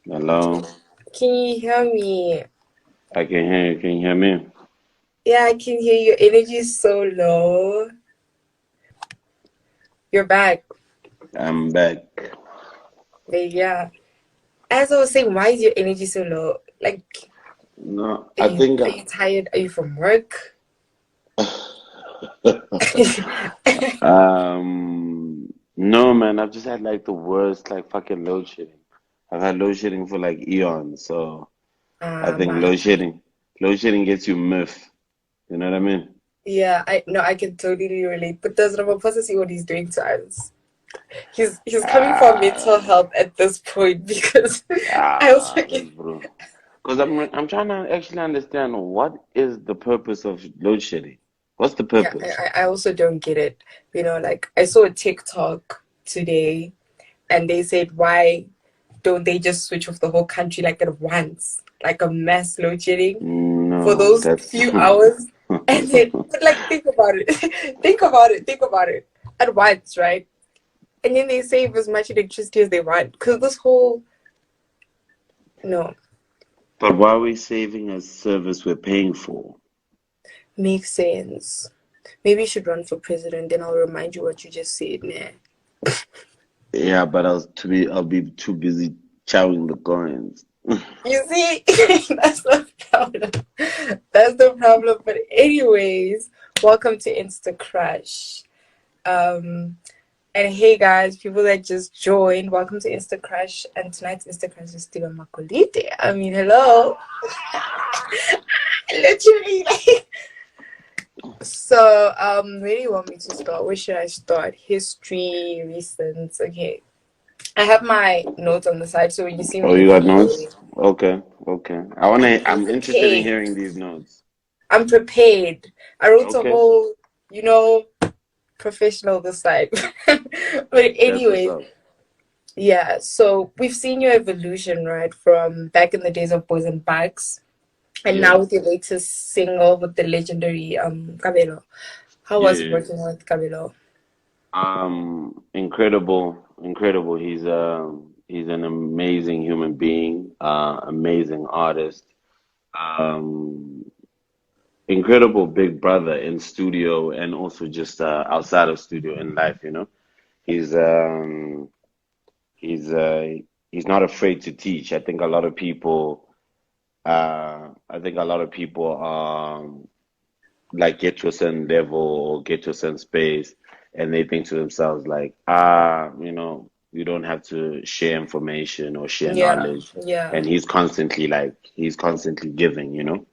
Hello, Can you hear me? I can hear you. Can you hear me? Yeah, I can hear your energy is so low. You're back. I'm back. But yeah. As I was saying, why is your energy so low? Like, No, are I you think. are you tired? Are you from work? No, man. I've just had like the worst, like fucking load shedding. I've had load shedding for like eons, so I think Man. load shedding gets you miff. You know what I mean? Yeah, I no, I can totally relate. But does Ramaphosa see what he's doing to us? He's coming for mental Ah, health at this point because I was like, bro. Because I'm trying to actually understand what is the purpose of load shedding. What's the yeah, purpose? I also don't get it. Like I saw a TikTok today and they said why don't they just switch off the whole country like at once, like a mass load shedding for No, those that's. few hours? And then, but like, think about it, think about it at once, right? And then they save as much electricity as they want because this whole no But why are we saving a service we're paying for? makes sense. Maybe you should run for president, then I'll remind you what you just said, nah. Yeah, but I'll be too busy chowing the coins. You see, that's the problem. That's the problem. But anyways, welcome to Insta Crush. Um, And hey guys, people that just joined, welcome to Insta Crush. And tonight's Insta Crush is Steven Makolite. I mean, hello. Literally. So, where do you want me to start? Where should I start? History, recent. Okay. I have my notes on the side, so when you see Oh, me you got enumerate, notes? Okay, okay. I'm I'm interested in prepared. hearing these notes. I'm prepared. I wrote a Okay, whole, you know, professional this side. But that's what's anyways, up. yeah, so we've seen your evolution, right, from back in the days of Boys and Bikes, and now Yeah, with your latest single with the legendary Kabelo. How was it yeah. working with Kabelo? Incredible, incredible. He's an amazing human being, amazing artist. Um, Incredible big brother in studio and also just outside of studio in life, you know. He's um he's uh he's not afraid to teach. I think a lot of people like get to a certain level or get to a certain space and they think to themselves like, you don't have to share information or share Yeah, knowledge. yeah. And he's constantly giving, you know?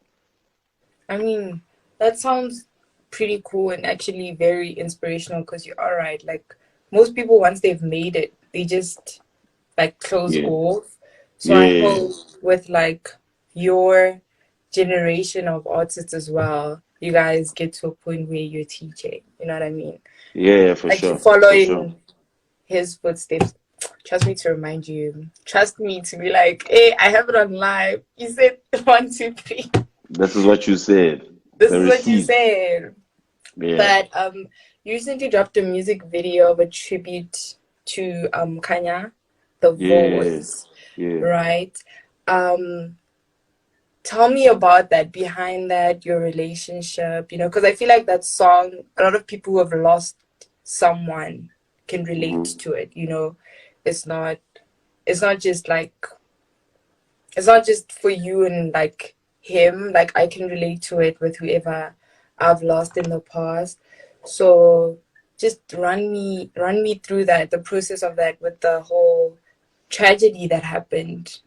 I mean, that sounds pretty cool and actually very inspirational because you're all right. Like, most people, once they've made it, they just like close Yeah. off. So I Yeah. hope with like your generation of artists as well, you guys get to a point where you're teaching. You know what I mean? Yeah, for Like you sure. follow For sure. in his footsteps. Trust me to remind you. Trust me to be like, hey, I have it on live. You said one, two, three. This is what you said. This The is what you receipts. said. Yeah. But you recently dropped a music video of a tribute to Khanya, the Yeah. voice, Yeah. right? Um, Tell me about that, behind that, your relationship, because I feel like that song, a lot of people who have lost someone can relate Hmm. to it. It's not it's not just like it's not just for you and like him. Like I can relate to it with whoever I've lost in the past. So just run me through that, the process of that with the whole tragedy that happened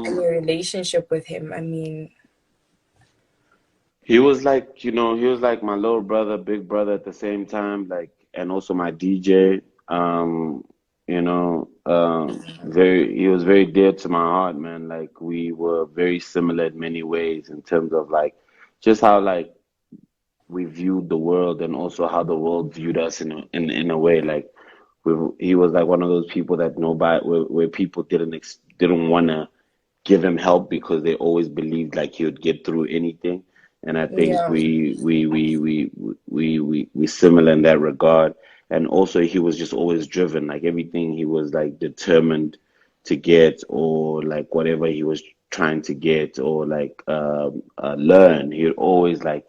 and Um, your relationship with him. I mean, he was like, he was like my little brother, big brother at the same time, like, and also my DJ. He was very dear to my heart, man. Like, we were very similar in many ways in terms of like, just how like we viewed the world and also how the world viewed us in a way. Like, he was like one of those people that where people didn't wanna give him help because they always believed like he would get through anything. And I think yeah. we similar in that regard. And also he was just always driven, like everything he was like determined to get, or like whatever he was trying to get, or like learn, he'd always like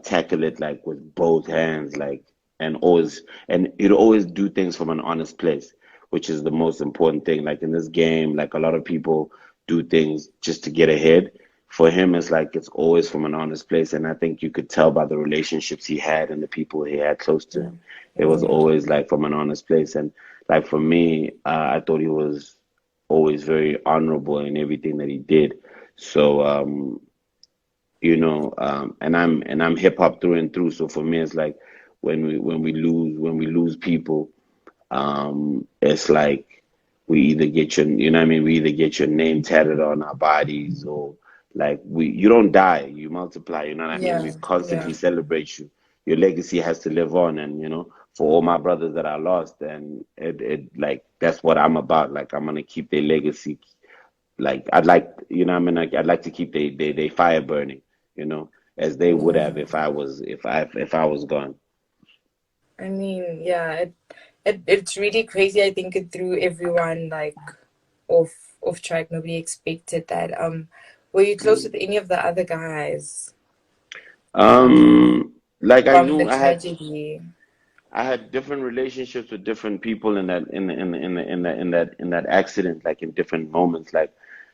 tackle it like with both hands, like, and always, and he'd always do things from an honest place, which is the most important thing. Like in this game, like a lot of people do things just to get ahead. For him, it's like it's always from an honest place, and I think you could tell by the relationships he had and the people he had close to him. It was Yeah. always like from an honest place, and like for me, I thought he was always very honorable in everything that he did. So and I'm hip hop through and through. So for me, it's like when we lose people, it's like we either get your, you know what I mean, we either get your name tatted on our bodies, or like you don't die, you multiply, you know what I mean? Yeah. We constantly Yeah. celebrate you. Your legacy has to live on, and for all my brothers that I lost, and it like that's what I'm about. Like I'm gonna keep their legacy. Like I'd like, I mean, like I'd like to keep they fire burning, as they would have Yeah. if I was gone. I mean, yeah, it's really crazy. I think it threw everyone like off track. Nobody expected that. Were you close with any of the other guys Um, like I from the knew tragedy? I had different relationships with different people in that accident, like in different moments. Like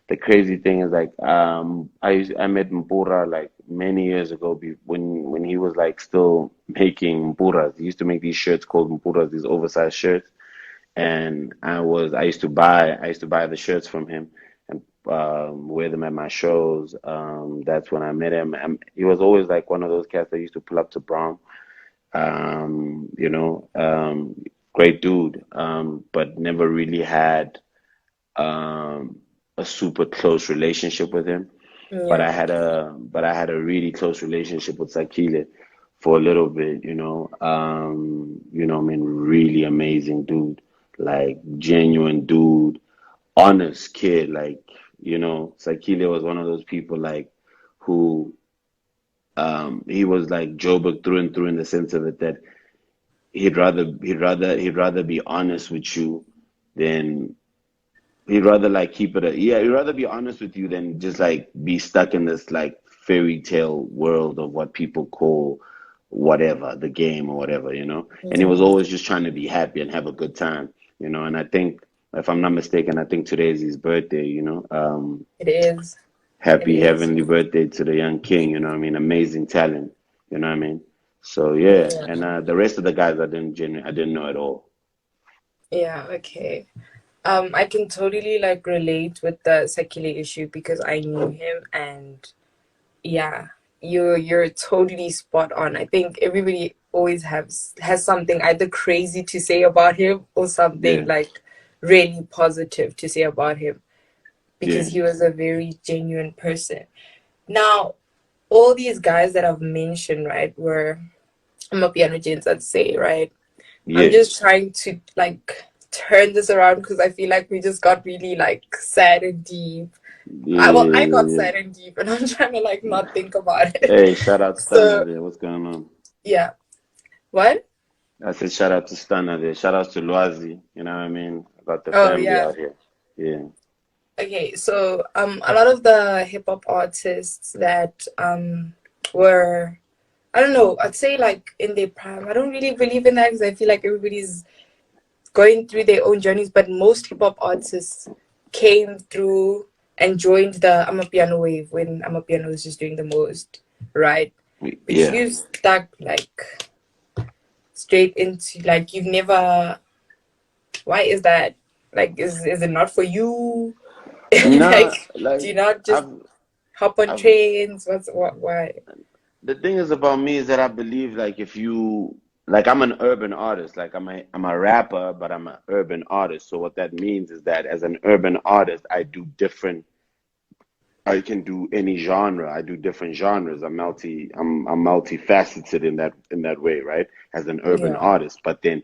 the crazy thing is like I met Mpura like many years ago when he was like still making Mpuras. He used to make these shirts called Mpuras, these oversized shirts. And I used to buy the shirts from him and wear them at my shows. That's when I met him. He was always like one of those cats that used to pull up to Brom. Um, you know, um, Great dude, but never really had a super close relationship with him. Yeah. But I had a really close relationship with Sakile for a little bit, I mean, really amazing dude, like genuine dude, honest kid, like, Sakile was one of those people like who he was like Joburg through and through, in the sense of it that he'd rather be honest with you than he'd rather like keep it yeah, he'd rather be honest with you than just like be stuck in this like fairy tale world of what people call whatever, the game or whatever, and he was Yeah. always just trying to be happy and have a good time, and I think, if I'm not mistaken, I think today is his birthday, It is. It happy is. heavenly birthday to the young king, I mean, amazing talent, what I mean. So yeah, and Yeah. the rest of the guys I didn't know at all. Yeah. Okay. I can totally like relate with the Sakile issue because I knew him, and yeah, you're totally spot on. I think everybody always has something either crazy to say about him or something Yeah, like really positive to say about him because yeah, he was a very genuine person. Now, all these guys that I've mentioned, right, were Amapiano gents, I'd say, right? I'm yeah, just trying to like turn this around because I feel like we just got really like sad and deep. yeah, I yeah, got yeah, sad and deep, and I'm trying to like not think about it. Hey, shout out Stunner So there. What's going on? yeah, what? I said shout out to Stunner there. Shout out to Loazi. You know what I mean? I got the Oh family yeah. out here. Yeah, Okay, so a lot of the hip hop artists that were, I don't know, I'd say like in their prime. I don't really believe in that because I feel like everybody's going through their own journeys, but most hip hop artists came through and joined the Amapiano wave when Amapiano was just doing the most, right? But yeah. you stuck like straight into like you've never. Why is that? Like, is it not for you? Nah, Like, do like you not just I've, hop on I've. trains? What's what? Why? The thing is about me is that I believe like if you like I'm an urban artist, like I'm a rapper, but I'm an urban artist. So what that means is that as an urban artist, I can do any genre. I do different genres. I'm multifaceted in that way, right? As an urban Yeah. artist. But then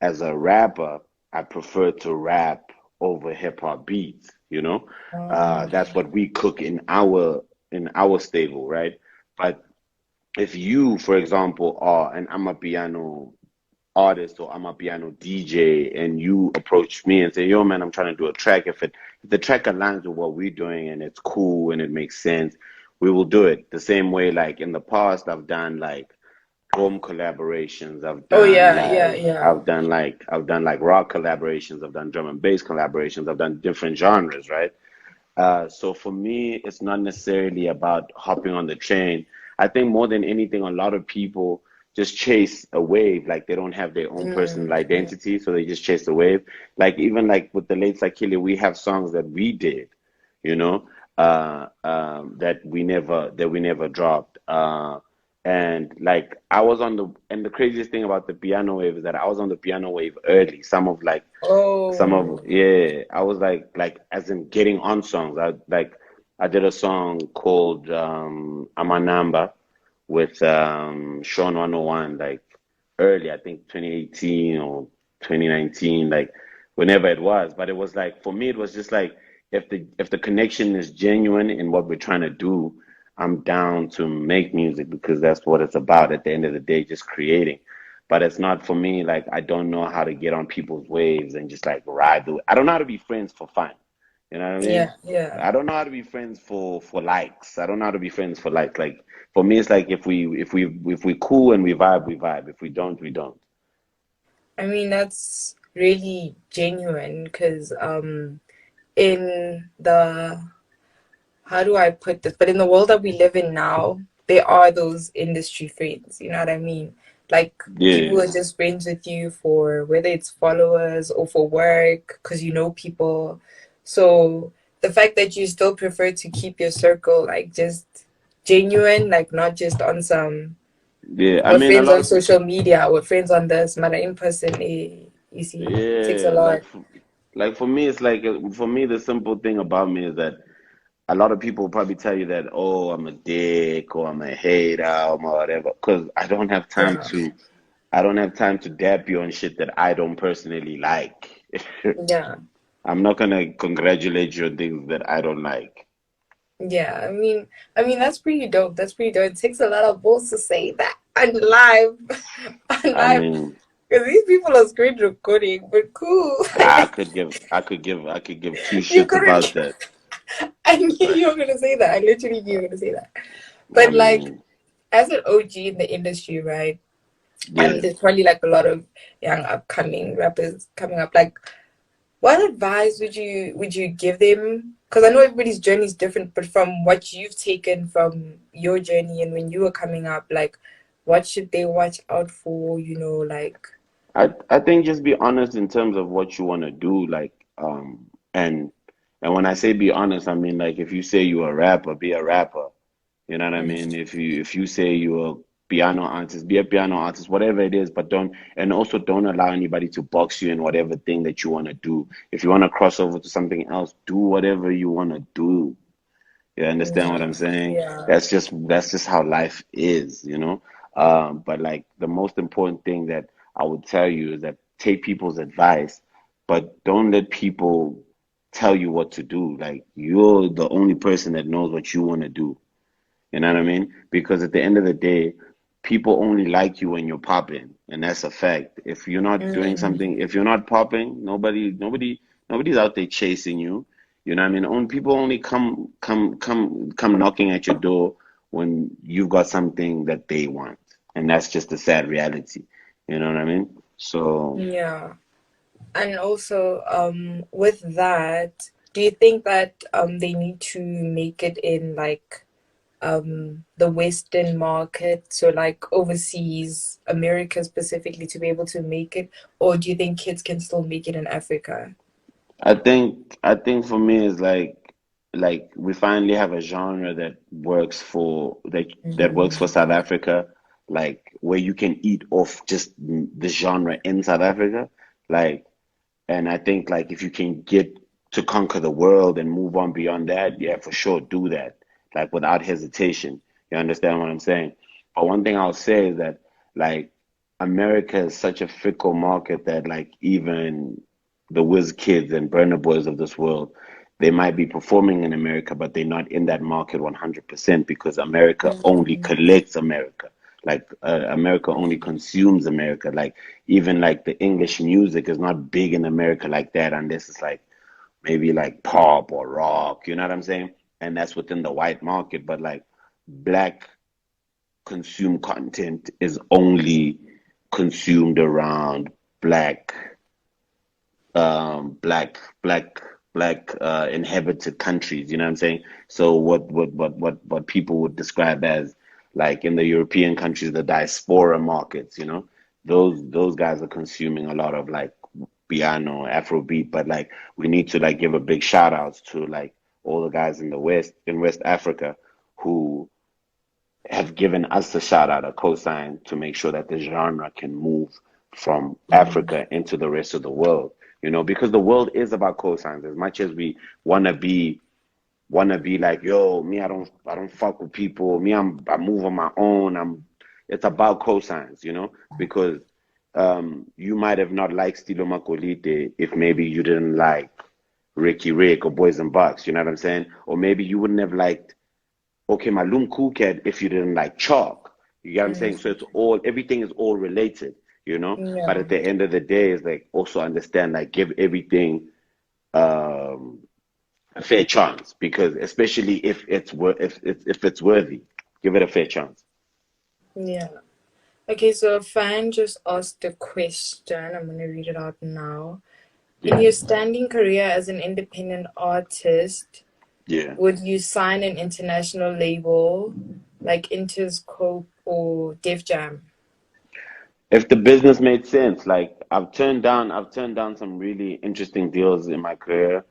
as a rapper, I prefer to rap over hip hop beats, That's what we cook in our stable, right? But if you, for example, are an Amapiano artist or Amapiano DJ, and you approach me and say, "Yo, man, I'm trying to do a track. If the track aligns with what we're doing and it's cool and it makes sense, we will do it." The same way, like in the past, I've done like home collaborations. Oh yeah, yeah, yeah. I've done like rock collaborations. I've done drum and bass collaborations. I've done different genres, right? So for me, it's not necessarily about hopping on the train. I think more than anything, a lot of people just chase a wave. Like they don't have their own personal Mm. identity, so they just chase the wave. Like even like with the late Sakili, we have songs that we did, you know, that we never dropped. And like I was on the and the craziest thing about the piano wave is that I was on the piano wave early. Some of Oh, yeah, I was like as in getting on songs. I did a song called Amanamba with Sean 101 like early, I think 2018 or 2019, like whenever it was. But it was like for me it was just like if the connection is genuine in what we're trying to do, I'm down to make music because that's what it's about at the end of the day, just creating. But it's not for me, like I don't know how to get on people's waves and just like ride the I don't know how to be friends for fun. You know what I mean? yeah, yeah. I don't know how to be friends for likes. I don't know how to be friends for likes. Like for me it's like if we cool and we vibe, we vibe. If we don't, we don't. I mean, that's really genuine because in the how do I put this? But in the world that we live in now, there are those industry friends. You know what I mean? Like people who Yeah. are just friends with you for whether it's followers or for work because you know people. So the fact that you still prefer to keep your circle like just genuine, like not just on some Yeah. I we're mean a friends lot on of social media, we're friends on this, matter in person. You see, it takes a yeah, lot. like for me it's like for me the simple thing about me is that a lot of people will probably tell you that, oh, I'm a dick or I'm a hater or whatever, because Yeah, I don't have time to dap you on shit that I don't personally like. yeah. I'm not gonna congratulate you on things that I don't like. Yeah, I mean that's pretty dope. That's pretty dope. It takes a lot of balls to say that on live, on I live, mean, because these people are screen recording. But cool, I could give two you shits couldn't. about that. I knew Like, you were gonna say that. I literally knew you were gonna say that. I But like, mean, as an OG in the industry, right? And yeah. there's probably like a lot of young upcoming rappers coming up. Like, what advice would you give them? Because I know everybody's journey is different, but from what you've taken from your journey and when you were coming up, like what should they watch out for? Like I think just be honest in terms of what you want to do, like, and when I say be honest, I mean like if you say you're a rapper, be a rapper. You know what I mean? If you say you're a piano artist, be a piano artist, whatever it is, but don't and also don't allow anybody to box you in whatever thing that you want to do. If you want to cross over to something else, do whatever you want to do. You understand what yeah, I'm saying? yeah. That's just how life is, you know? But like the most important thing that I would tell you is that take people's advice, but don't let people tell you what to do. Like you're the only person that knows what you want to do. You know what I mean? Because at the end of the day, people only like you when you're popping, and that's a fact. If you're not doing something, Mm, if you're not popping, nobody's out there chasing you. You know what I mean? Only people only come knocking at your door when you've got something that they want, and that's just the sad reality. You know what I mean? So yeah. And also, with that, do you think that they need to make it in like the Western market, so like overseas, America specifically, to be able to make it, or do you think kids can still make it in Africa? I think for me it's like we finally have a genre that works for Mm, South Africa, like where you can eat off just the genre in South Africa, like and I think like if you can get to conquer the world and move on beyond that, yeah, for sure, do that. Like without hesitation. You understand what I'm saying? But one thing I'll say is that like America is such a fickle market that like even the whiz kids and burner boys of this world, they might be performing in America, but they're not in that market 100% because America only mm, collects America. Like America only consumes America. Like even like the English music is not big in America like that unless it's like maybe like pop or rock, you know what I'm saying? And that's within the white market. But like black consumed content is only consumed around black black inhabited countries, you know what I'm saying? So what people would describe as like in the European countries, the diaspora markets, you know, those guys are consuming a lot of like piano, Afrobeat, but like we need to like give a big shout outs to like all the guys in the West, in West Africa, who have given us a shout out, a cosign to make sure that the genre can move from Mm. Africa into the rest of the world. You know, because the world is about cosigns. As much as we wanna be like, yo, me, I don't fuck with people. Me, I move on my own. It's about cosigns, you know, because you might have not liked Stilo Makolite if maybe you didn't like Ricky Rick or Boys and Bucks, you know what I'm saying? Or maybe you wouldn't have liked okay, Malum Coolcat if you didn't like chalk. You get what I'm saying? So Mm. it's all everything is all related, you know? But Yeah. at the end of the day, it's like also understand like give everything um a fair chance because especially if it's worthy, give it a fair chance. Yeah. Okay, so a fan just asked a question. I'm gonna read it out now. In Yeah. your standing career as an independent artist, Yeah. would you sign an international label like Interscope or Def Jam? If the business made sense, like I've turned down some really interesting deals in my career,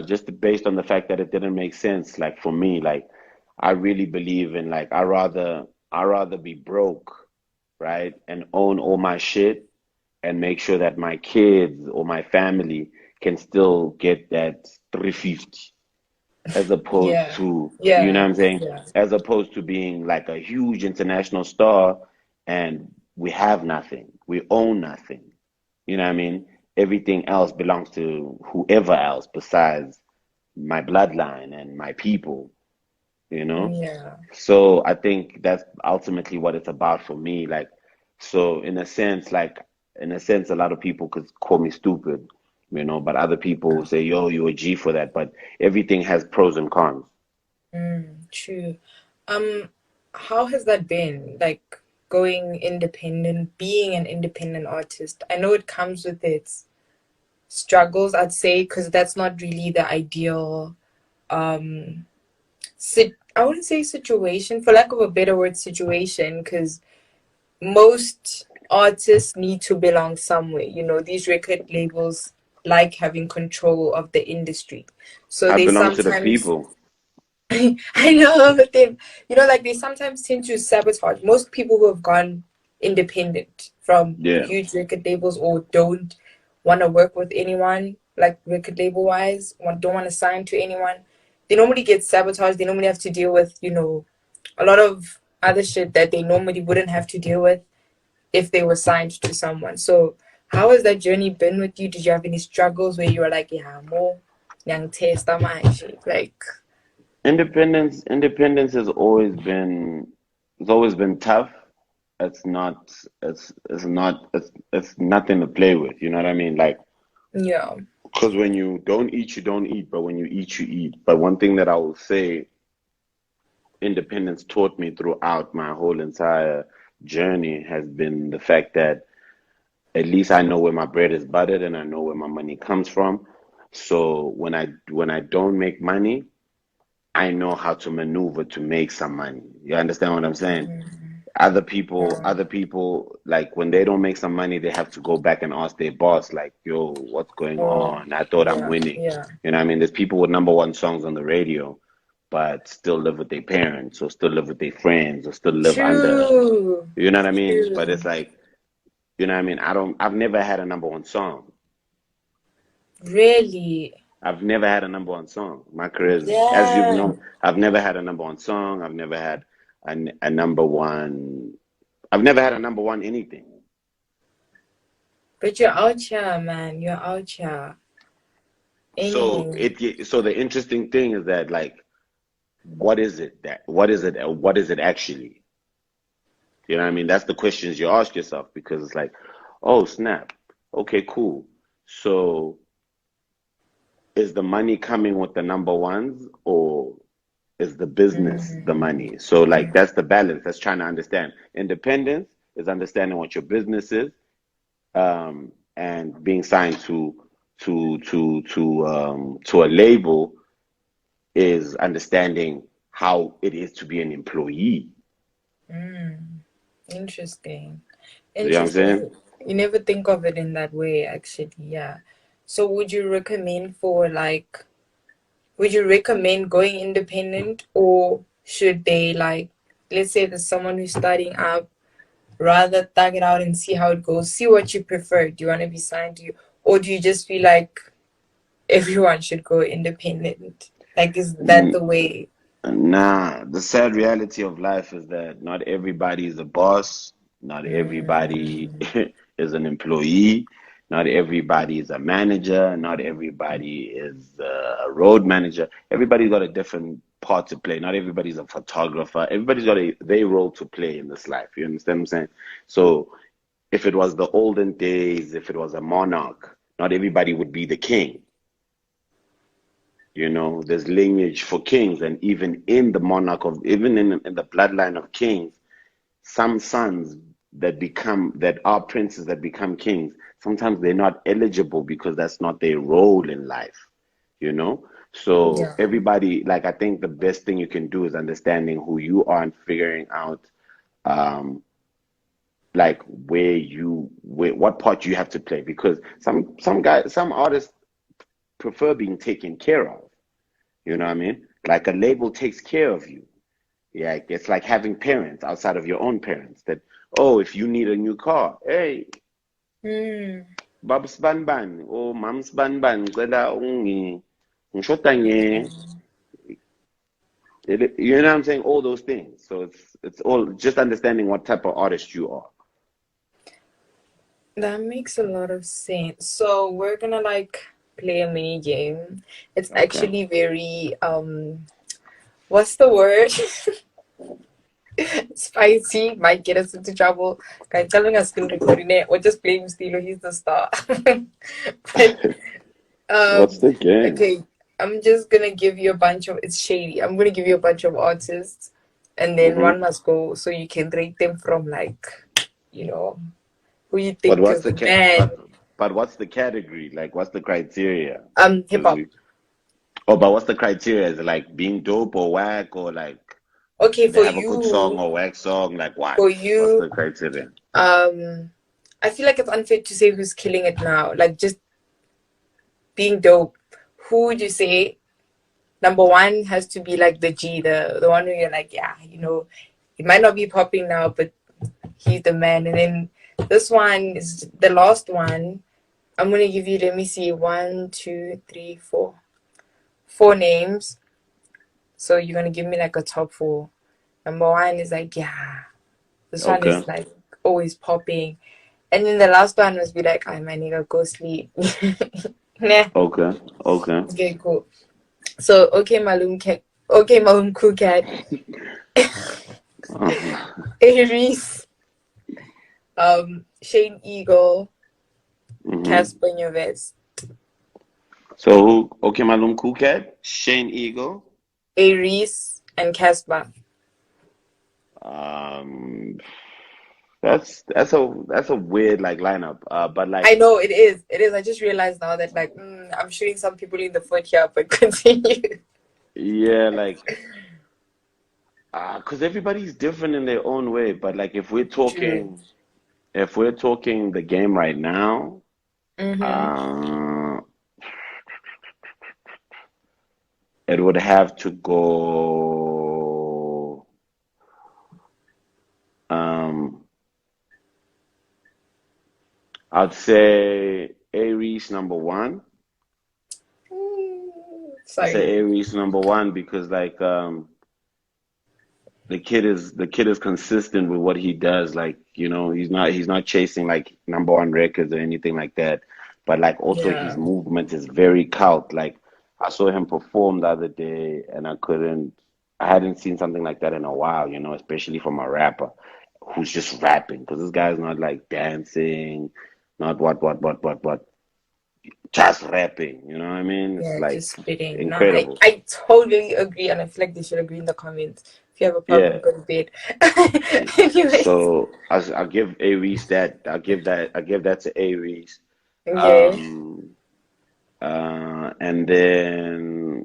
just based on the fact that it didn't make sense. Like for me, like I really believe in like I rather be broke, right, and own all my shit and make sure that my kids or my family can still get that 350 as opposed Yeah. to, you know what Yeah. I'm saying? Yeah. As opposed to being like a huge international star and we have nothing. We own nothing. You know what I mean? Everything else belongs to whoever else besides my bloodline and my people, you know? Yeah. So I think that's ultimately what it's about for me. Like, so in a sense, a lot of people could call me stupid, you know, but other people will say, yo, you're a G for that. But everything has pros and cons. True. Um, how has that been? Like going independent, being an independent artist. I know it comes with its struggles, I'd say, because that's not really the ideal I wouldn't say situation, for lack of a better word, situation, because most artists need to belong somewhere. You know, these record labels like having control of the industry. So I they belong to the sometimes people. I know, but then like they sometimes tend to sabotage. Most people who have gone independent from Yeah. huge record labels or don't want to work with anyone, like record label wise, don't want to sign to anyone, they normally get sabotaged. They normally have to deal with, a lot of other shit that they normally wouldn't have to deal with if they were signed to someone. So, how has that journey been with you? Did you have any struggles where you were like, yeah, more young taste, like, Independence has always been tough. It's nothing to play with, you know what I mean? Like, yeah. because when you don't eat, you don't eat, but when you eat, you eat. But one thing that I will say independence taught me throughout my whole entire journey has been the fact that at least I know where my bread is buttered and I know where my money comes from. So when I don't make money, I know how to maneuver to make some money. You understand what I'm saying? Other people, like when they don't make some money, they have to go back and ask their boss, like, yo, what's going Oh, on? I thought I'm yeah, winning. yeah. You know what I mean? There's people with number one songs on the radio, but still live with their parents or still live with their friends or still live under, True. you know what I mean? But True. it's like, you know what I mean? I've never had a number one song. Really? I've never had a number one song. My career is, as you've known, Damn. I've never had a number one song. I've never had a number one. I've never had a number one anything. But you're out here, man. You're out here. So Anyway. so the interesting thing is that like, what is it actually? You know what I mean? That's the questions you ask yourself because it's like, oh, snap. Okay, cool. So is the money coming with the number ones or is the business the money? So like that's the balance. That's trying to understand. Independence is understanding what your business is, and being signed to a label is understanding how it is to be an employee. Interesting. You know what I'm saying? Interesting. You never think of it in that way, actually. Yeah. So would you recommend going independent, or should they, like, let's say there's someone who's starting up, rather thug it out and see how it goes, see what you prefer. Do you want to be signed to you, or do you just feel like everyone should go independent? Like, is that the way? Nah, the sad reality of life is that not everybody is a boss, not everybody Mm, is an employee, not everybody is a manager, not everybody is a road manager. Everybody's got a different part to play. Not everybody's a photographer. Everybody's got their role to play in this life. You understand what I'm saying? So if it was the olden days, if it was a monarch, not everybody would be the king. You know, there's lineage for kings, and even in the monarch of, even in the bloodline of kings, some sons that are princes that become kings, sometimes they're not eligible because that's not their role in life, you know? So yeah. everybody, like I think the best thing you can do is understanding who you are and figuring out um like what part you have to play because some artists prefer being taken care of. You know what I mean? Like a label takes care of you. Yeah, it's like having parents outside of your own parents that, oh, if you need a new car, hey, Hmm. Babs Banban or Mams Banban, ngicela ngishoda you know what I'm saying? All those things. So it's all just understanding what type of artist you are. That makes a lot of sense. So we're gonna like play a mini game. It's Okay. actually very what's the word? Spicy, might get us into trouble. Guy telling us still recording it. We're just playing Stilo, he's the star. But What's um the game? okay, I'm just gonna give you a bunch of, it's shady. I'm gonna give you a bunch of artists, and then Mm-hmm. one must go so you can rate them from, like, you know, who you But think what's is the the man. but what's the category? Like what's the criteria? Hip Because hop. we Oh, but what's the criteria? Is it like being dope or whack or like Okay, they have a good song or whack song? Like what? for What's you, the criteria? um, I feel like it's unfair to say who's killing it now. Like, just being dope. Who would you say number one has to be, like, the G, the one who you're like, yeah, it might not be popping now, but he's the man. And then this one is the last one. I'm gonna give you, let me see, one, two, three, four names. So you're gonna give me like a top four. Number one is like, yeah, this one Okay. is like always popping. And then the last one was be like, "I my nigga, go sleep." Nah. Okay. Okay. Okay, cool. So okay, Malum Cool Cat, Aries, Shane Eagle, Mm-hmm. Casper Nyovest, So okay, Malum Cool Cat, Shane Eagle. Aries, and Casper. Um, that's a weird like lineup. But like I know it is. It is. I just realized now that, like, I'm shooting some people in the foot here, but continue. yeah, like because everybody's different in their own way. But like True. if we're talking the game right now, Mm-hmm. uh, it would have to go. Um, I'd say Aries number one. I say Sorry. Aries number one because like the kid is consistent with what he does. Like, he's not chasing like number one records or anything like that. But like also his Yeah. movement is very cult. Like I saw him perform the other day and I hadn't seen something like that in a while, especially from a rapper. who's just rapping, because this guy's not like dancing, not what, just rapping. You know what I mean? It's Yeah, like just spitting. No, I, incredible. I totally agree, and I feel like they should agree in the comments. If you have a problem, Yeah. go to bed. Anyways, So I'll give Aries that. I give that to Aries. yeah. Um, and then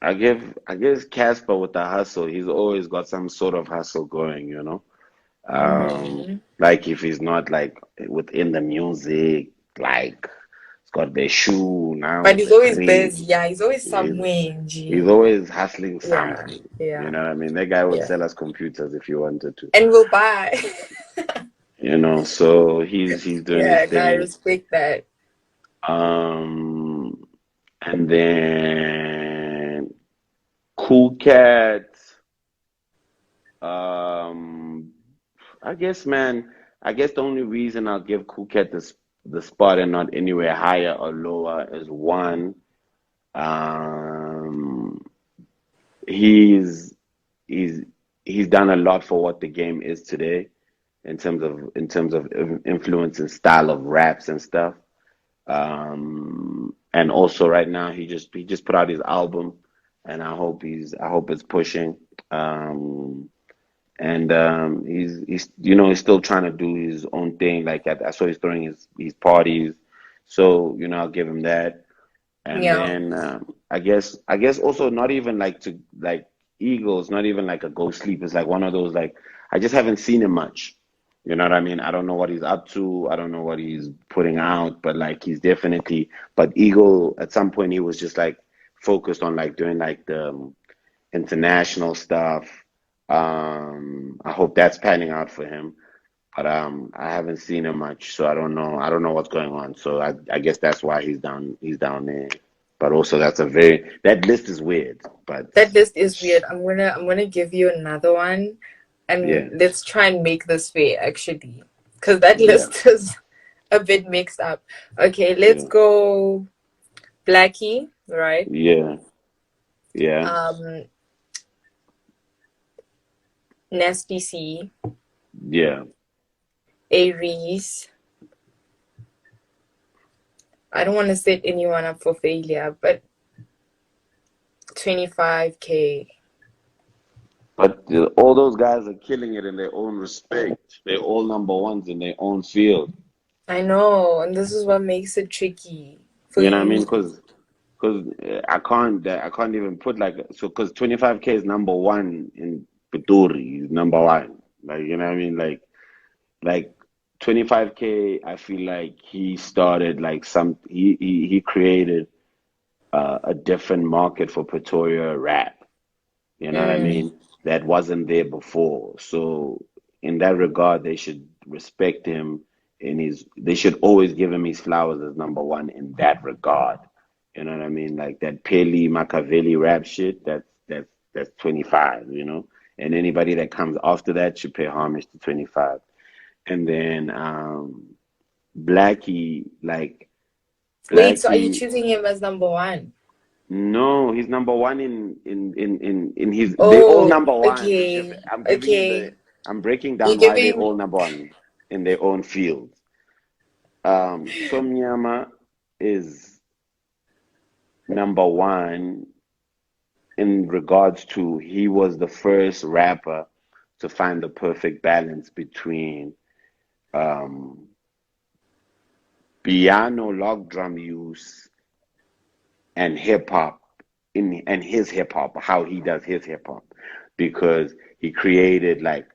I guess Casper with the hustle. He's always got some sort of hustle going, you know. Hmm. Like if he's not like within the music, like he's got the shoe now, But he's the always busy. crib. Yeah, he's always He's, somewhere, he's G. always hustling Yeah, something. You yeah, know what I mean? That guy would yeah. sell us computers if he wanted to. And we'll buy. You know, so he's doing his Yeah, no, I thing. respect that. Um, and then Cool Cat. Um, I guess, man. I guess the only reason I'll give Cool Cat the spot and not anywhere higher or lower is one. Um, he's he's he's done a lot for what the game is today in terms of influence and style of raps and stuff. And also right now he just put out his album, and I hope it's pushing. Um, and he's you know he's still trying to do his own thing. Like I saw he's throwing his parties, so you know I'll give him that. And Yeah, then I guess also not even like to like Eagles, not even like a go sleep. It's like one of those like I just haven't seen him much. You know what I mean? I don't know what he's up to. I don't know what he's putting out, but like he's definitely. But Eagle at some point he was just like focused on like doing like the international stuff. I hope that's panning out for him. But I haven't seen him much, so I don't know. I don't know what's going on. So I guess that's why he's down there. But also that's a very that list is weird. But that list is weird. I'm gonna give you another one, and yeah, let's try and make this fair, actually, because that yeah, list is a bit mixed up. Okay, let's yeah, go Blackie, right? yeah, yeah, Um, Nasty C, yeah. Aries. I don't want to set anyone up for failure, but 25K. But all those guys are killing it in their own respect. They're all number ones in their own field. I know, and this is what makes it tricky for You know what I you. mean? Because I can't even put like so because 25K is number one in Pituri. He's number one. Like you know what I mean? Like 25K, I feel like he started like he created a different market for Pretoria rap. You know what I Mm, mean? That wasn't there before. So in that regard, they should respect him in his. They should always give him his flowers as number one in that regard. You know what I mean? Like that Pele Machiavelli rap shit. That's 25. You know, and anybody that comes after that should pay homage to 25. And then Blackie, like wait, so are you Blackie, choosing him as number one? no, he's number one in his. They all Oh, number one. okay, I'm giving you the. okay. I'm breaking You're down why they giving. all number one in their own fields. Somnyama is number one in regards to he was the first rapper to find the perfect balance between um, piano log drum use and hip hop in and his hip hop, how he does his hip hop, because he created like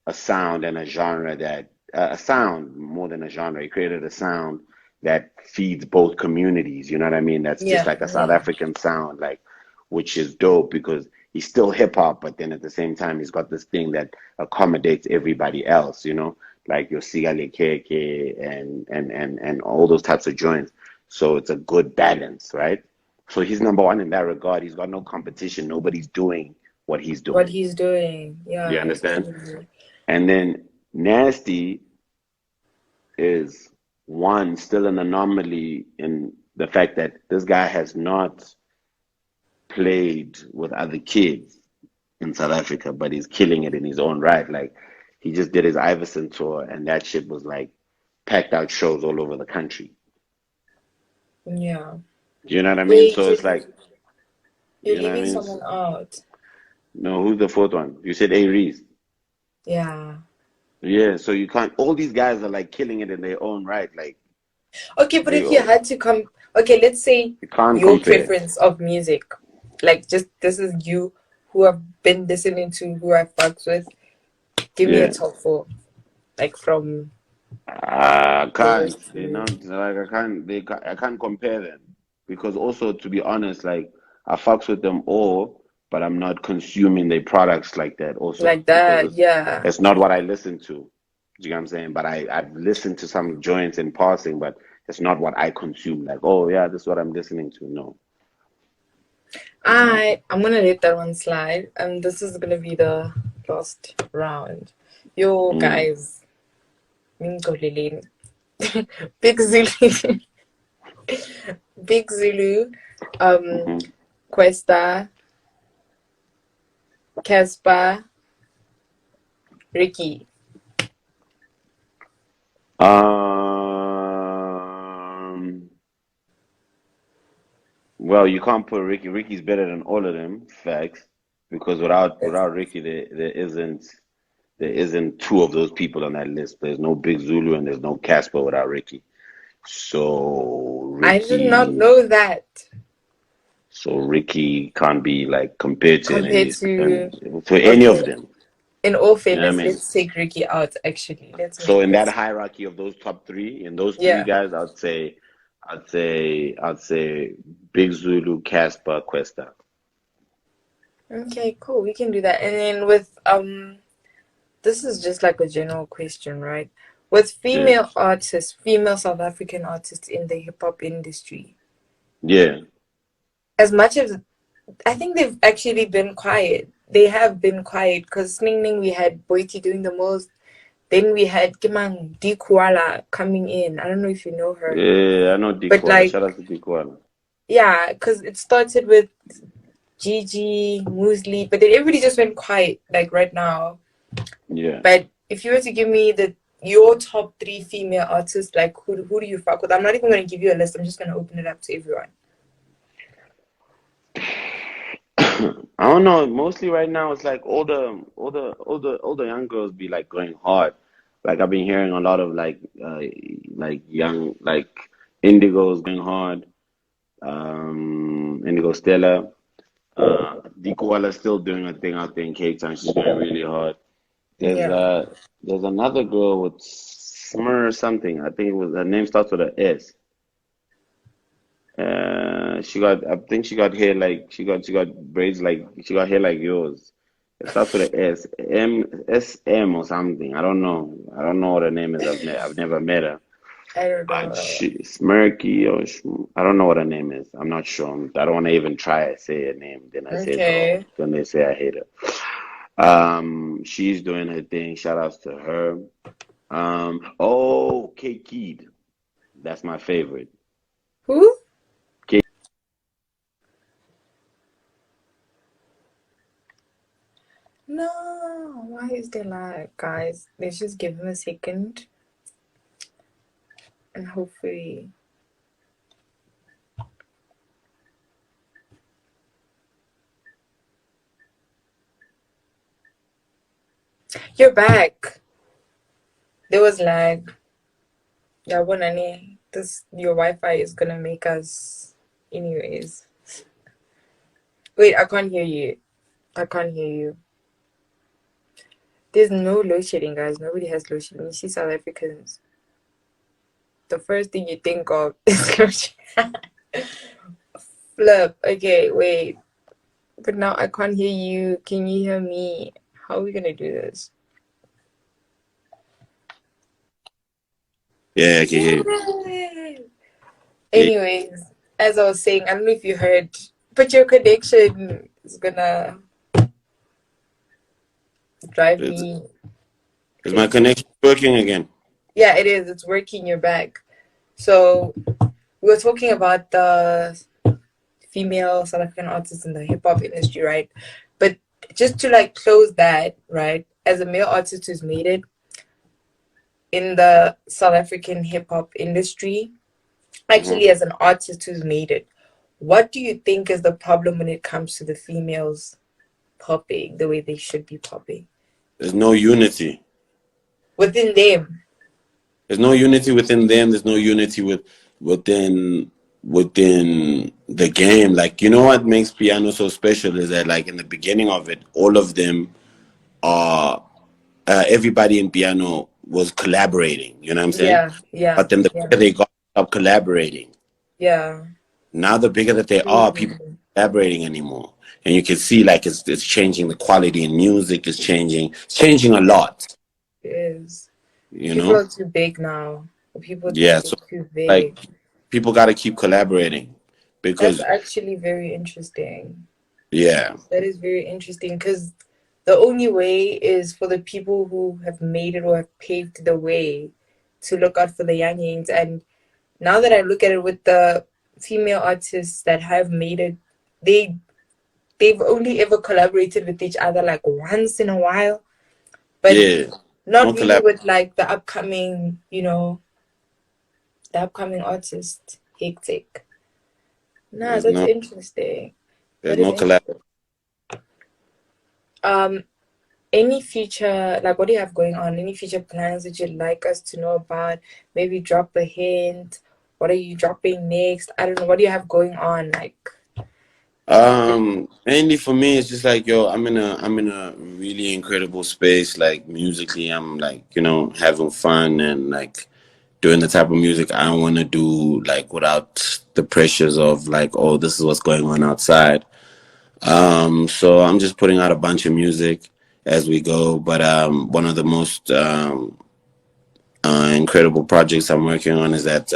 a sound and a genre that a sound more than a genre. He created a sound that feeds both communities. You know what I mean? That's just Yeah, like a South yeah. African sound, like which is dope because he's still hip hop, but then at the same time he's got this thing that accommodates everybody else. You know, like your Sigale Keke and all those types of joints. So it's a good balance, right? So he's number one in that regard. He's got no competition. Nobody's doing what he's What doing. he's doing. You Yeah, understand? totally. And then Nasty is one still an anomaly in the fact that this guy has not played with other kids. in South Africa, but he's killing it in his own right. Like he just did his Iverson tour, and that shit was like packed out shows all over the country. Yeah. Do you know what I mean? Wait, So it's like, you're you know what I leaving mean? someone out. No, who's the fourth one? You said A Reese. Yeah. Yeah, so you can't. All these guys are like killing it in their own right. Like Okay, but they if you all, had to come, okay, let's say you can't your compare. preference of music, like just this is you who have been listening to, who I fucks with. Give me a Yeah, top four, like from I yours can't. They to not like I can't. I can't compare them because also to be honest, like I fucks with them all, but I'm not consuming their products like that also like because that. Yeah. it's not what I listen to. Do you know what I'm saying? But I've listened to some joints in passing, but it's not what I consume. Like, oh yeah, this is what I'm listening to. No, you know. I'm gonna let that one slide. This is gonna be the last round. Yo Mm, guys, Mingoleleni. Big Zulu, Big Zulu, um, hmm Questa, Casper, Ricky. Um. Well, you can't put Ricky. Ricky's better than all of them. Facts. Because without Ricky, there isn't two of those people on that list. There's no Big Zulu and there's no Casper without Ricky. So I did not Ricky, know that. so Ricky can't be like compared to Compared any to, to any okay, of them. in all You know what I fairness, mean? let's take Ricky out. Actually, let's So make in that it. hierarchy of those top three, in those three Yeah. guys, I'd say Big Zulu, Casper, Questa. Okay, cool. We can do that. And then with this is just like a general question, right? With Yeah, female artists, female South African artists in the hip hop industry, yeah. as much as I think they've actually been quiet, they have been quiet because Sning Ning, we had Boiti doing the most. Then we had Kimang D Kuala coming in. I don't know if you know her, Yeah, I know but Dikwala. like, Shout out to Dikwala. yeah, because it started with Gigi, Muesli, but then everybody just went quiet, like right now. Yeah. But if you were to give me your top three female artists, like who do you fuck with? I'm not even gonna give you a list. I'm just gonna open it up to everyone. I don't know. Mostly right now, it's like older young girls be like going hard. Like I've been hearing a lot of like young like Indigos going hard. Indigo Stella. Dikoala's still doing her thing out there in Cape Town. She's going really hard. There's Yeah, uh there's another girl with Smur something. I think it was her name starts with a S. I think she got hair like she got braids like she got hair like yours. It starts with a SM or something. I don't know what her name is. I've never met her. I don't But know. she Smirky or I don't know what her name is. I'm not sure. I don't want to even try to say her name. Then I say it wrong. Okay. Then they say I hate her. She's doing her thing. Shout outs to her. Oh, Kate Keed. That's my favorite. Who? Kate, No. Why is there like, guys? Let's just give him a second, and hopefully you're back. There was lag. Yeah, Bonani. This your Wi-Fi is gonna make us. Anyways, wait. I can't hear you. I can't hear you. There's no load shedding, guys. Nobody has load shedding. You see South Africans. The first thing you think of is load shedding. Flip. Okay, wait. But now I can't hear you. Can you hear me? How are we gonna do this? yeah, I can hear you. Yay! Yeah, Anyways, as I was saying, I don't know if you heard, but your connection is gonna drive is, me is my crazy. connection working again? Yeah, it is. It's working. You're back. So we were talking about the female South African artists in the hip hop industry, right? But just to like close that, right? As a male artist who's made it in the South African hip hop industry, Mhm. actually as an artist who's made it, what do you think is the problem when it comes to the females popping the way they should be popping There's no unity. within them? There's no unity within them. There's no unity within the game. Like, you know what makes piano so special is that, like, in the beginning of it, all of them are everybody in piano was collaborating. You know what I'm saying? Yeah, yeah, But then the yeah, bigger they got, stop collaborating. yeah. Now the bigger that they are, people True. aren't collaborating anymore, and you can see like it's changing. The quality in music is changing. It's changing a lot. It is. You People know? are too big now. People think Yeah. they're So too like big. people got to keep collaborating That's because actually very interesting. yeah, That is very interesting because the only way is for the people who have made it or have paved the way to look out for the youngins. And now that I look at it with the female artists that have made it, they they've only ever collaborated with each other like once in a while, but yeah, not no really collab. with like the upcoming, the upcoming artist. Hectic. Nah, There's that's no interesting. there's That is no collab. interesting. Um, any future, like what do you have going on? Any future plans that you'd like us to know about? Maybe drop a hint. What are you dropping next? I don't know. What do you have going on? Like, Mainly for me, it's just like yo, I'm in a really incredible space. Like musically, I'm like having fun and like doing the type of music I want to do, like without the pressures of like, oh, this is what's going on outside. So I'm just putting out a bunch of music as we go. But one of the most incredible projects I'm working on is that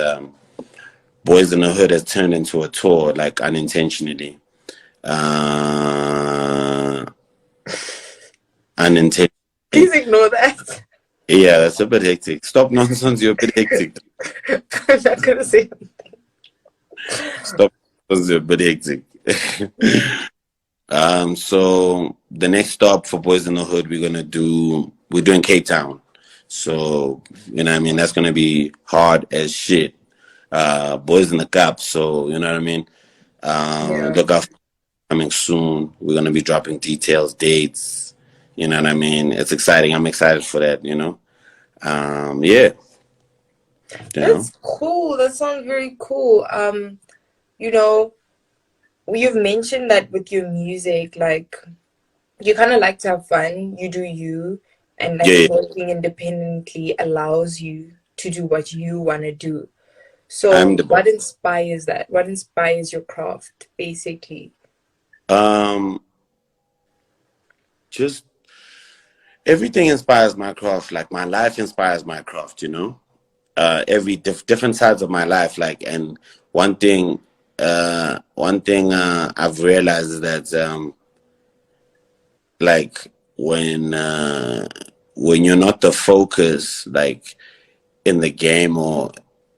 Boys in the Hood has turned into a tour, like unintentionally. Uh, unintentionally. please ignore that. Yeah, that's a bit hectic. Stop nonsense, you're a bit hectic. I'm not gonna say. Stop nonsense, you're a bit hectic. So the next stop for Boys in the Hood, we're doing Cape Town. So, what I mean? That's gonna be hard as shit. Boys in the Cup, so you know what I mean? Yeah, Look out for coming soon. We're gonna be dropping details, dates. You know what I mean? It's exciting. I'm excited for that, yeah, you know. that's cool. That sounds very cool. You know, you've mentioned that with your music, like you kind of like to have fun. You do you, and like Yeah, working independently allows you to do what you want to do. I'm So, the what boss. inspires that? What inspires your craft, basically? Um, just everything inspires my craft. Like my life inspires my craft, every different sides of my life. Like, and one thing I've realized is that like when you're not the focus, like in the game or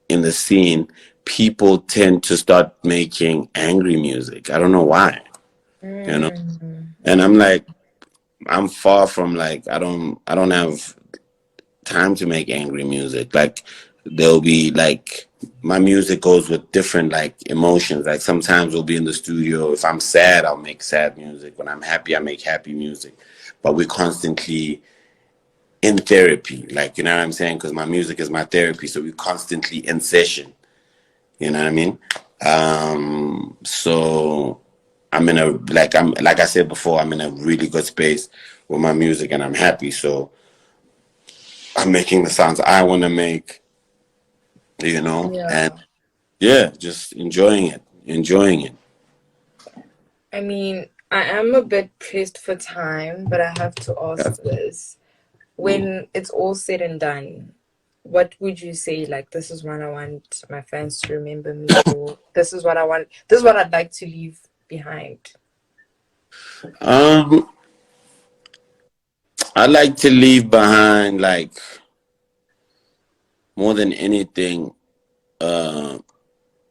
in the scene, people tend to start making angry music. I don't know why, you know. Mm, And I'm like, I'm far from like I don't have time to make angry music. Like there'll be like my music goes with different like emotions. Like sometimes we'll be in the studio. If I'm sad, I'll make sad music. When I'm happy, I make happy music. But we're constantly in therapy. Like you know what I'm saying? Because my music is my therapy. So we're constantly in session. You know what I mean? So I'm like I said before, I'm in a really good space with my music and I'm happy. So I'm making the sounds I want to make, and yeah. yeah, just enjoying it. I mean, I am a bit pressed for time, but I have to ask That's, this. mm. When it's all said and done, what would you say? Like, this is what I want my fans to remember me for. This is what I want. This is what I'd like to leave behind. um, I like to leave behind like more than anything, uh,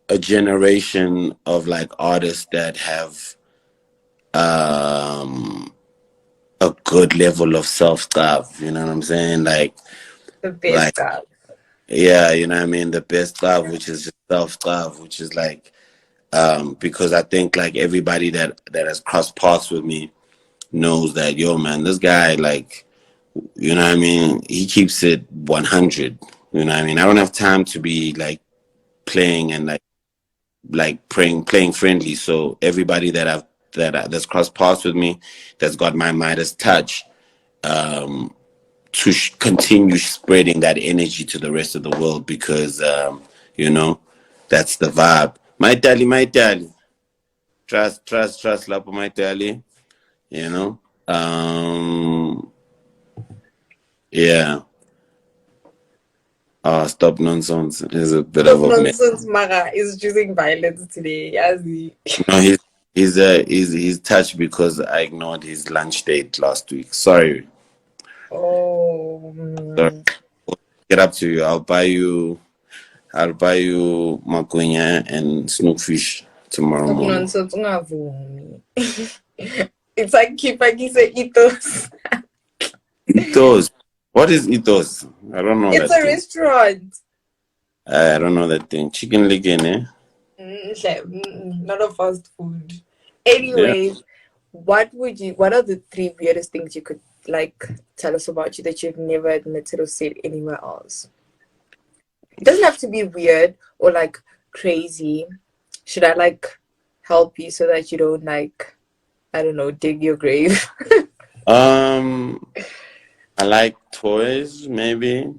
a generation of like artists that have um a good level of self-love. You know what I'm saying? The best Like guy. yeah, you know what I mean. The best love, which is just self-love, which is like because I think like everybody that has crossed paths with me knows that yo man, this guy like you know what I mean. He keeps it 100. You know what I mean. I don't have time to be like playing and playing friendly. So everybody that's crossed paths with me, that's got my Midas touch, to continue spreading that energy to the rest of the world because you know that's the vibe. My tally, trust, lapo my tally. You know, yeah. Stop nonsense. It is a bit Stop of a mess. nonsense, Mara is choosing violence today. Yazi. No, he's touched because I ignored his lunch date last week. Sorry. Oh, Sorry. Get up to you. I'll buy you makunya and snookfish tomorrow stop morning. nonsense, ungavumi. It's like Kipaki say ethos. Ethos. What is ethos? I don't know It's that a thing. restaurant. I don't know that thing. Chicken licken, eh? Not a fast food. Yeah. Anyways, what are the three weirdest things you could like tell us about you that you've never admitted or said anywhere else? It doesn't have to be weird or like crazy. Should I like help you so that you don't like, I don't know, dig your grave? Um, I like toys, maybe.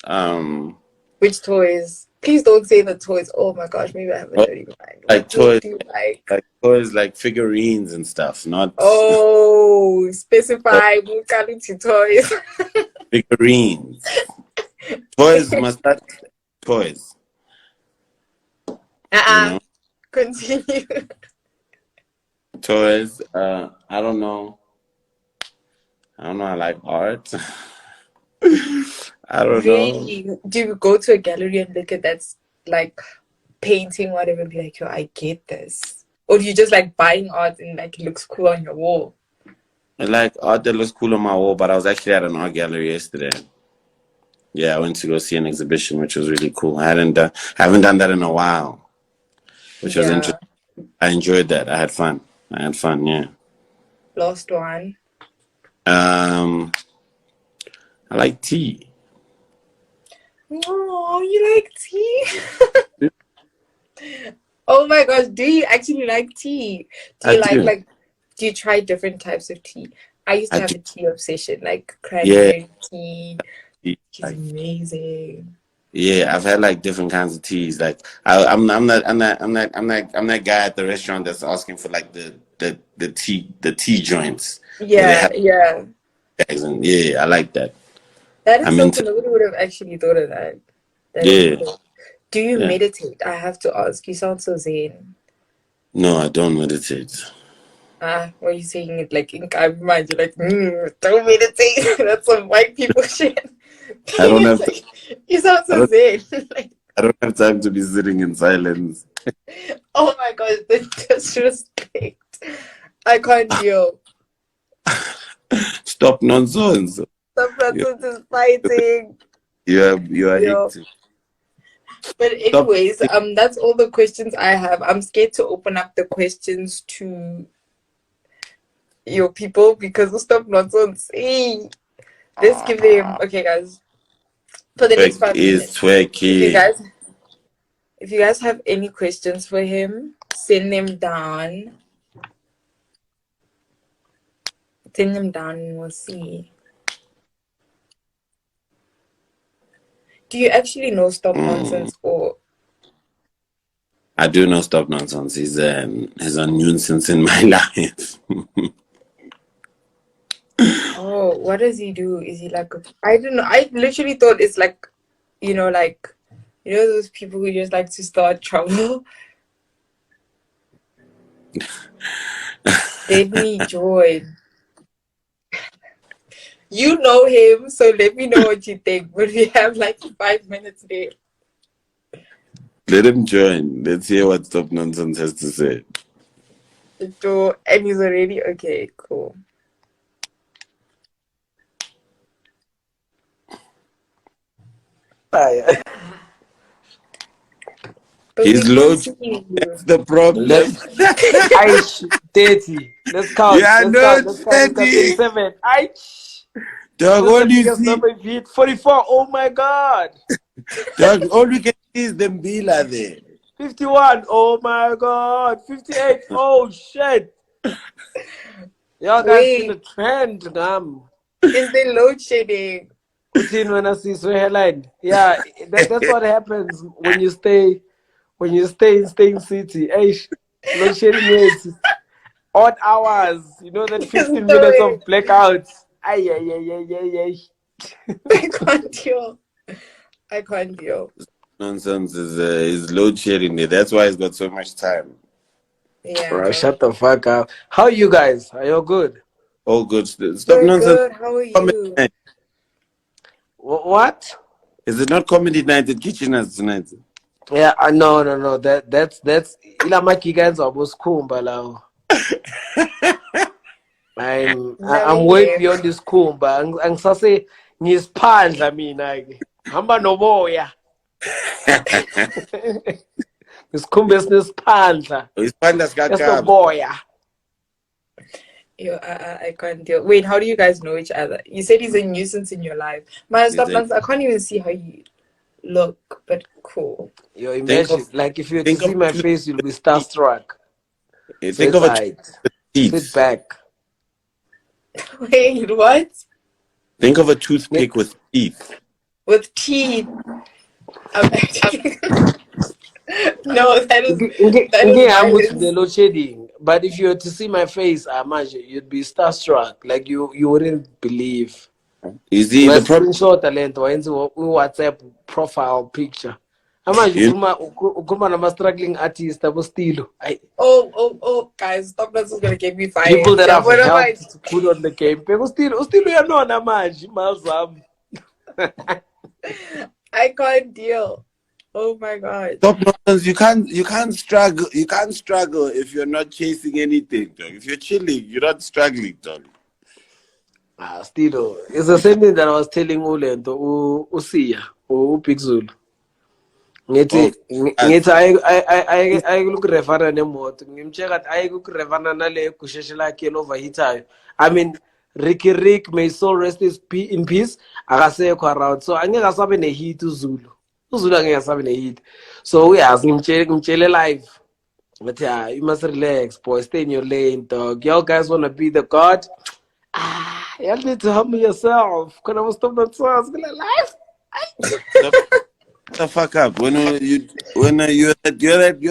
Um, Which toys? Please don't say the toys. Oh my gosh, maybe I have a oh, dirty mind. like What toys toys, do you like? like toys, like figurines and stuff, not Oh, specify Mukaluti toys. figurines. Toys must start toys. You Uh-uh. know, Continue. toys. I don't know. I don't know. I like art. I don't know. Really? Do you go to a gallery and look at that like painting, whatever, and be like, yo, I get this? Or do you just like buying art and like it looks cool on your wall? I like art that looks cool on my wall, but I was actually at an art gallery yesterday. Yeah, I went to go see an exhibition, which was really cool. I haven't done that in a while, which was Yeah. interesting. I enjoyed that. I had fun. I had fun. Yeah. Last one. Um, I like tea. Oh, you like tea? Oh my gosh, do you actually like tea? Do I you like do. like do you try different types of tea? I used I to have do. a tea obsession, like Yeah. cranberry tea. It's Like amazing. yeah, I've had like different kinds of teas. Like I'm that guy at the restaurant that's asking for like the tea joints where they Yeah, have yeah. bags and yeah, I like that. That is I'm so into cool. Nobody would have actually thought of that. That is yeah, cool. Do you yeah. meditate? I have to ask. You sound so zen. No, I don't meditate. Ah, were you saying it like in mind? You're like, don't meditate. That's some white people shit. I don't It's have to, like, you sound I so don't zen. Like, I don't have time to be sitting in silence. oh my god, the disrespect. I can't deal. Stop nonsense. Some You person is fighting. you are Yo. hectic. But Stop. anyways, that's all the questions I have. I'm scared to open up the questions to your people because of stop nonsense. Hey, let's give them okay guys. For the next Twerk five is minutes. If you twerky. guys if you guys have any questions for him, send them down. Send them down and we'll see. Do you actually know stop Mm. nonsense or I do know stop nonsense. He's a nuisance in my life. oh what does he do? Is he like I don't know. I literally thought it's like like those people who just like to start trouble. Let me join. You know him, so let me know what you think. But we have like 5 minutes left. Let him join. Let's hear what stop nonsense has to say. And he's already okay, cool. Aye. But we He's can't low. see That's you. the problem. Let's Aish 30. Let's count. Yeah, Let's no count. Let's count. Let's count. 30. 37. Aish. Dog, What's all the you biggest see, number you've hit? 44. Oh my god. dog, all we can see is them Bila there. 51. Oh my god. 58. Oh shit. Y'all guys in the Wait, trend, gum. is there load shedding? Utin when I see so headline. Yeah, that's what happens when you stay in city. Aish. Load shedding rates. Odd hours. You know that There's 15 no minutes way. of blackouts. Ay, ay, ay, ay, ay, ay. I can't deal. I can't deal. Nonsense is load shedding there. That's why he's got so much time. Bro, Yeah. shut the fuck up. How are you guys? Are you good? All good. Stop We're nonsense. good. How are Comedy you? night. What? Is it not comedy night at Kitcheners tonight? Yeah, no. That's ilamaki guys almost kumba lao. I'm way Navile. beyond this kumba. Angisase ngisiphandla mina ke. Hamba noboya. Isikhumba esinesiphandla. Isipanda sikakaba. Esinoboya. Yo, I can't deal. Wait, how do you guys know each other? You said he's a nuisance in your life. Man, He's stop, like, Lance. I can't even see how you look, but cool. Yo, think imagine, of like if you were to think of see my two face, you'll be starstruck. So think it's of a two alright. Sit teeth. back. Wait, what? Think of a toothpick with teeth. With teeth. I'm actually no, that is I'm with the violence. load shedding. But if you were to see my face, imagine you'd be starstruck. Like you wouldn't believe. You see, My the problem, screenshot talent wenza WhatsApp profile picture. Manje you ukhuluma nama struggling artist abo stilo. Guys, stop. That's just gonna get me fired. People that Yeah, I've what am I? helped to put on the campaign. Stilo uyanona manje mazam. I can't deal. Oh my god. stop nonsense. You can't struggle if you're not chasing anything, dog. If you're chilling, you're not struggling, dog. Stilo. It's the same thing that I was telling Ulento, Usia, Big Zulu. Ngithi Oh, ngithi ayikulurevana nemoto ngimtshela ukuthi ayikulurevana nale gusheshe lakhe overheatayo. I mean Rick may soul rest in peace akasekho around, so angeke asabe neheat uzulu angeke asabe neheat, so uyazi ngimtshele live but yeah, you must relax boy, stay in your lane dog. Y'all guys want to be the god, y'all need to humble yourself. Can I stop that sauce life? stop the fuck up. You're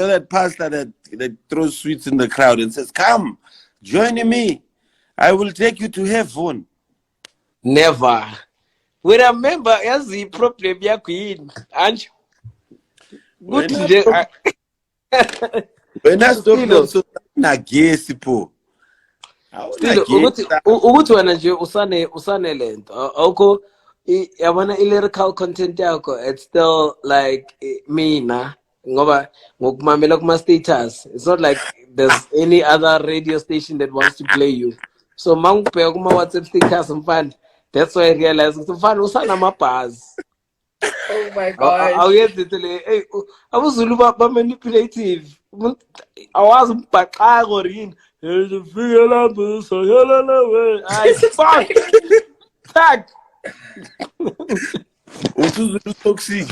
that pastor that throws sweets in the crowd and says, "Come, join me. I will take you to heaven." Never. We remember yazi problem yakho yini anje When kuthi I nje stop, when I stop Stilo nonsense, nagesi po. Stilo ukuthi wena nje usane lento awukho yabona lyrical content yakho, it's still like mina ngoba ngokumamela kuma status, it's not like there's any other radio station that wants to play you, so mangibheka kuma WhatsApp status mfana, that's why I realize ukuthi mfana usana amabhaz. Oh my gosh. Awuyenzi into le, hey abazulu ba-manipulative, awazi umbhaqako or yini, fika lapho soyalala we, hayi fuck tag. toxic.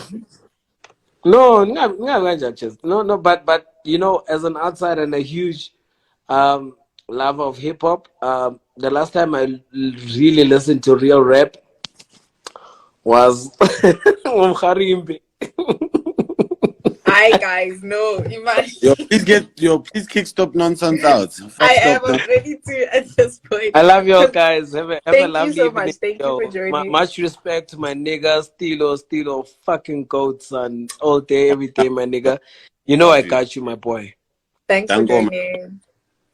No, no, but you know, as an outsider and a huge lover of hip hop, the last time I really listened to real rap was Umkharimbi. Hi guys, no, Yo, imagine. please kick stop nonsense out. I Fuck am. stop I'm nonsense. ready to at this point. I love y'all guys. Have a Thank you lovely so much. evening, Thank you for yo. joining. Much respect to my nigga, Stilo, fucking goats and all day, every day, my nigga. You know I Love you. got you, my boy. Thanks for Thank you,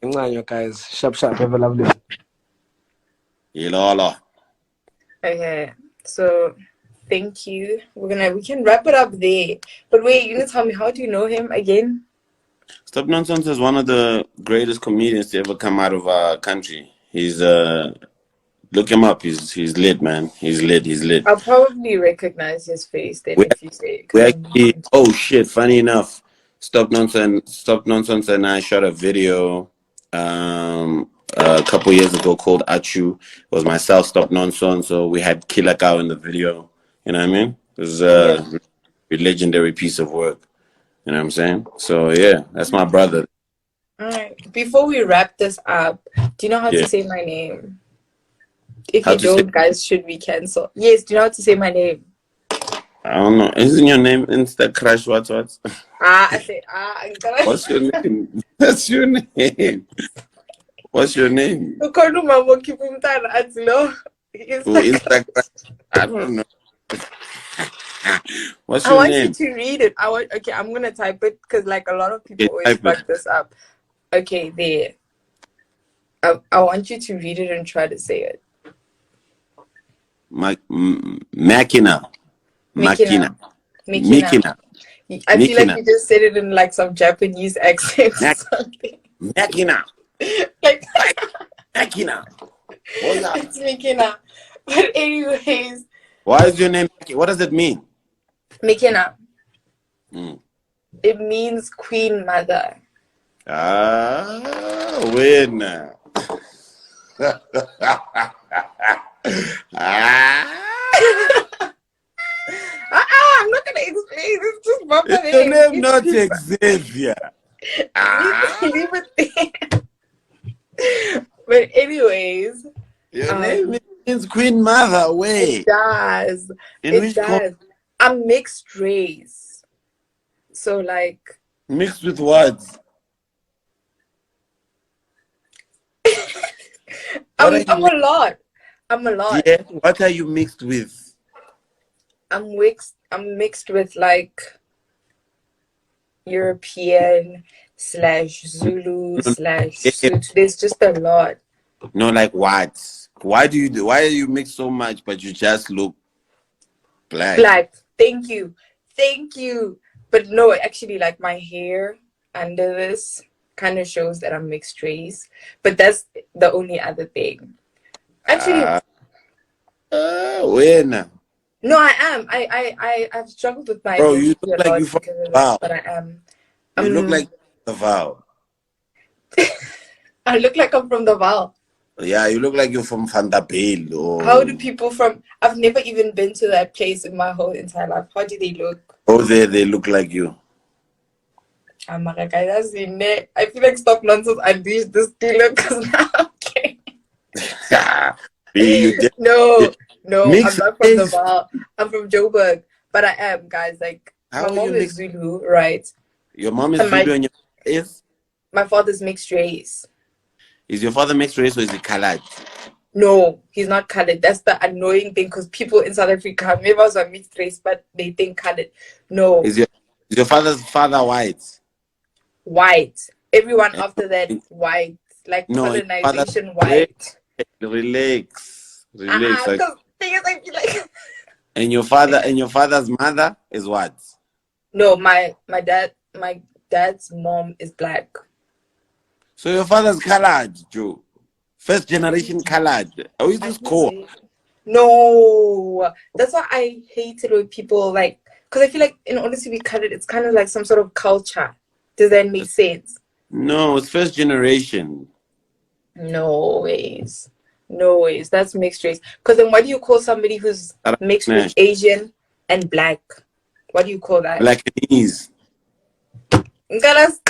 joining. Guys. Sharp. Have a lovely. Ilala. Okay, so thank you. We can wrap it up there. But wait, you need to tell me, how do you know him again? Stop Nonsense is one of the greatest comedians to ever come out of our country. He's Look him up. He's lit, man. He's lit. He's lit. I'll probably recognize his face then We if you say it, we because I'm actually. Oh shit! Funny enough, Stop Nonsense, and I shot a video a couple years ago called Achu. It was myself, Stop Nonsense. So we had Killer Cow in the video. You know what I mean? It was yeah. a legendary piece of work. You know what I'm saying? So yeah, that's my brother. All right. Before we wrap this up, do you know how Yeah. to say my name? If How you to say? don't, guys, should we cancel? Yes, do you know how to say my name? I don't know. Isn't your name INSTA CRUSH? What? I say, I'm gonna. What's your name? What's your name? What's your name? Ukhona umama okhipha umntana athi lo Oh, Instagram. Instagram. I don't know. What's I your want you name? to read it. Okay, I'm gonna type it because like a lot of people Okay, always type fuck it. this up. Okay, there. I want you to read it and try to say it. Makina. Mikina. Mikina. I feel like Mikina. you just said it in like some Japanese accent or something. Makina. Like Makina. Oh, yeah. it's Mikina. But anyways, Why is your name? What does it mean? Mikina. Mm. It means queen mother. Win. I'm not gonna explain. It's just Baba Is your name not Xavier? Leave it there. But anyways, Your name means Queen Mother. Wait. it does. In It which does. I'm mixed race. So like mixed with what? I'm a lot. I'm a lot. Yeah. What are you mixed with? I'm mixed with like European / Zulu / Sotho. There's just a lot. No, like what? Why are you mixed so much but you just look black? Black. Thank you. But no, actually like my hair under this kind of shows that I'm mixed race. But that's the only other thing. Actually when? no, I am. I've struggled with my Bro, you identity look a like lot you from because of this, Val. but I am. You look like the Val. I look like I'm from the Val. Yeah, you look like you're from Vanderbilt. Or... How do people from? I've never even been to that place in my whole entire life. How do they look? Oh, they look like you. I feel like Stop Nonsense unleashed this dealer because now okay. No, Mixed I'm not from the race. Val. I'm from Joburg, but I am, guys. Like How my mom is Zulu, right? Your mom is And Zulu and your father is? My father's mixed race. Is your father mixed race or is he colored? No, he's not colored. That's the annoying thing because people in South Africa, neighbors are mixed race, but they think colored. No. Is your father's father white? White. Everyone after that, white. Like No, colonization, white. Relax. Like, Because things I feel like. and your father's mother is what? No, my dad's mom is black. So your father's colored, Joe. First generation colored. How is this cool? No, that's why I hate it when people like, because I feel like in order to be colored, it's kind of like some sort of culture. Does that make sense? No, it's first generation. No ways. That's mixed race. Because then what do you call somebody who's mixed with Asian and black? What do you call that? Blackanese. There's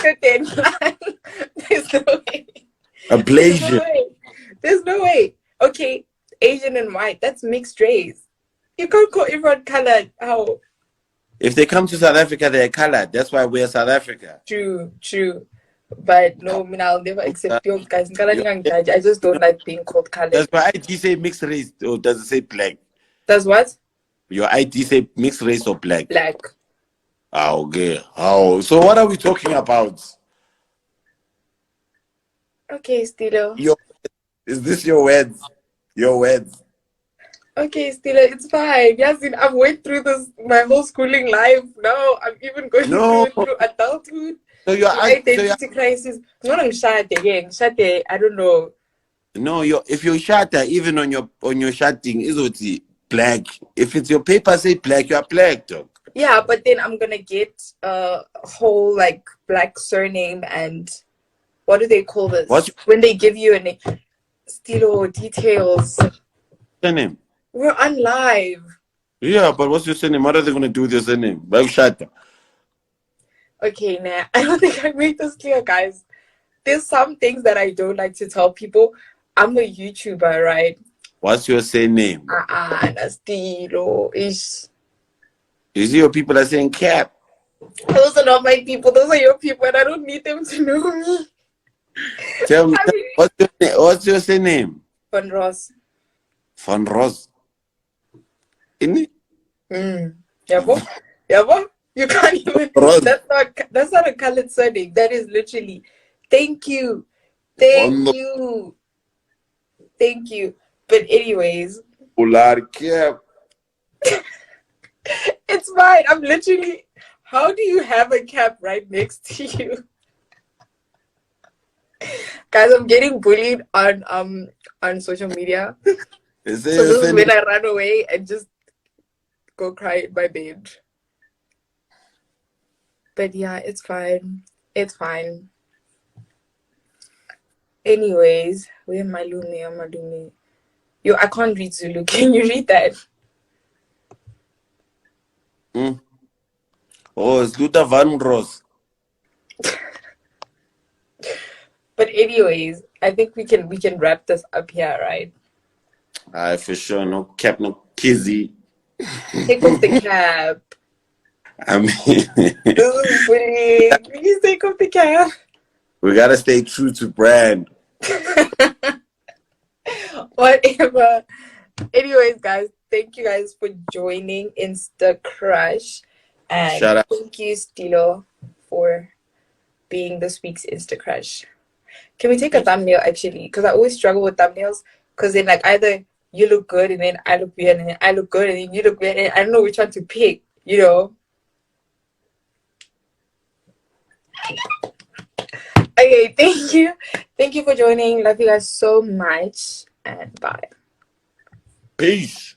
no way. A Blasian. There's no way. Okay, Asian and white, that's mixed race. You can't call everyone colored. How? If they come to South Africa, they're colored. That's why we're South Africa. True. But no, I mean, I'll never accept your guys. I just don't like being called colored. Does my ID say mixed race or does it say black? Does what? Your ID say mixed race or black? Black. Oh, okay. Oh, so what are we talking about? Okay, Stilo. Is this your words? Your words? Okay, Stilo, it's fine. Yasin, I've went through this my whole schooling life. Now I'm even going through adulthood. So your identity crisis. No, I'm shade again. Shade, I don't know. No, if you're shatter, even on your shutting, is black. If it's your paper say black, you are black, dog. Yeah, but then I'm gonna get a whole like black surname and what do they call this? What's When they give you a name, stilo details. your name? We're on live. Yeah, but what's your surname? What are they gonna do with your surname? Black shatter. Okay, nah, I don't think I made this clear, guys. There's some things that I don't like to tell people. I'm a YouTuber, right? What's your surname? Stilo ish. You see your people are saying cap. Those are not my people. Those are your people, and I don't need them to know me. Tell me, what's your surname? Von Ross. Van Ros. Inni? Yabo? You can't even. Ros. That's not a colored surname. That is literally. Thank you. Van Thank you. But anyways, Polar cap. it's fine. I'm literally. How do you have a cap right next to you? Guys, I'm getting bullied on social media. So this is when I run away and just go cry in my bed. But yeah, it's fine. It's fine. Anyways, where am I Malume? Yo, I can't read Zulu. Can you read that? Oh, it's Luther Van Ros. But anyways, I think we can wrap this up here, right? For sure. No cap, no kizzy. Take off the cap. I mean, This is bullying. Please take off the cap. we gotta stay true to brand. Whatever. Anyways, guys, thank you guys for joining INSTA CRUSH. And Shout out. thank you, Stilo, for being this week's INSTA CRUSH. Can we take a thumbnail actually? Because I always struggle with thumbnails. Because then like either you look good and then I look weird and then I look good and then you look weird and I don't know which one to pick, you know? Okay, thank you. Thank you for joining. Love you guys so much. And bye. Peace.